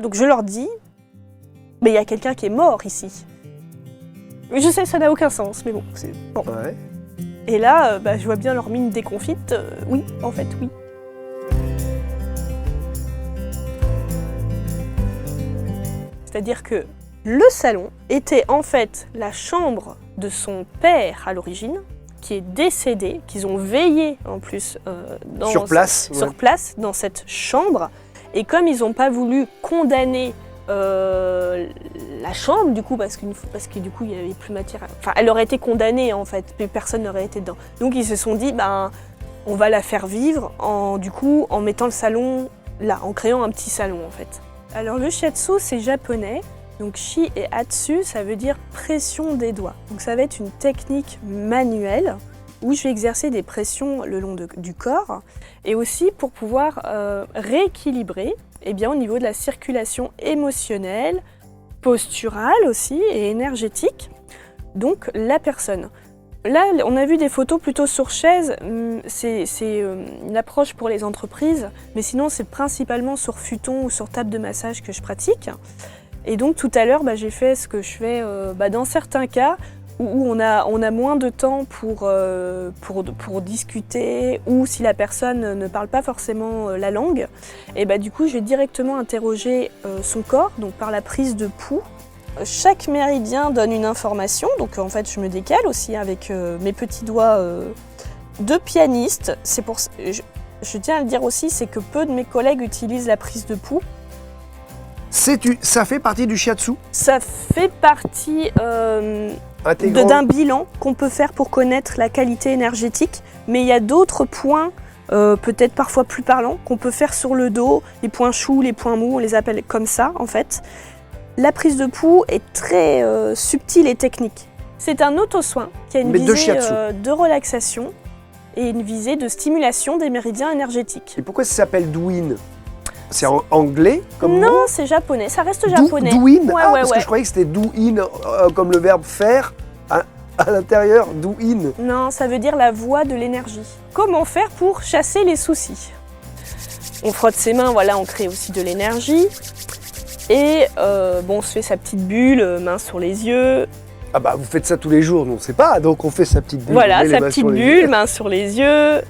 Donc je leur dis, mais il y a quelqu'un qui est mort ici. Je sais, ça n'a aucun sens, mais bon, c'est bon. Ouais. Et là, je vois bien leur mine déconfite. Oui, en fait, oui. C'est-à-dire que le salon était en fait la chambre de son père à l'origine, qui est décédé, qu'ils ont veillé en plus Sur place, sur place dans cette chambre. Et comme ils n'ont pas voulu condamner la chambre, du coup, parce que du coup, il n'y avait plus matière. Enfin, elle aurait été condamnée en fait, mais personne n'aurait été dedans. Donc ils se sont dit, on va la faire vivre en mettant le salon là, en créant un petit salon en fait. Alors le shiatsu, c'est japonais. Donc shi et atsu, ça veut dire pression des doigts. Donc ça va être une technique manuelle où je vais exercer des pressions le long du corps et aussi pour pouvoir rééquilibrer au niveau de la circulation émotionnelle, posturale aussi et énergétique, donc la personne. Là, on a vu des photos plutôt sur chaise, c'est une approche pour les entreprises, mais sinon c'est principalement sur futon ou sur table de massage que je pratique. Et donc tout à l'heure, j'ai fait ce que je fais dans certains cas où on a moins de temps pour discuter ou si la personne ne parle pas forcément la langue. Et du coup, je vais directement interroger son corps, donc par la prise de pouls. Chaque méridien donne une information, donc en fait je me décale aussi avec mes petits doigts de pianiste. C'est pour, je tiens à le dire aussi, c'est que peu de mes collègues utilisent la prise de pouls. Ça fait partie du shiatsu? Ça fait partie d'un bilan qu'on peut faire pour connaître la qualité énergétique, mais il y a d'autres points, peut-être parfois plus parlants, qu'on peut faire sur le dos, les points choux, les points mous, on les appelle comme ça en fait. La prise de pouls est très subtile et technique. C'est un auto-soin qui a une visée de relaxation et une visée de stimulation des méridiens énergétiques. Et pourquoi ça s'appelle douyin? C'est en anglais comme Non, mot? c'est japonais, ça reste japonais. Douyin? Ouais, parce que je croyais que c'était do-in, comme le verbe faire, à l'intérieur, douyin. Non, ça veut dire la voie de l'énergie. Comment faire pour chasser les soucis? On frotte ses mains, voilà, on crée aussi de l'énergie. Et on se fait sa petite bulle, main sur les yeux. Ah vous faites ça tous les jours, nous on sait pas, donc on fait sa petite bulle. Voilà, sa petite bulle, main sur les yeux.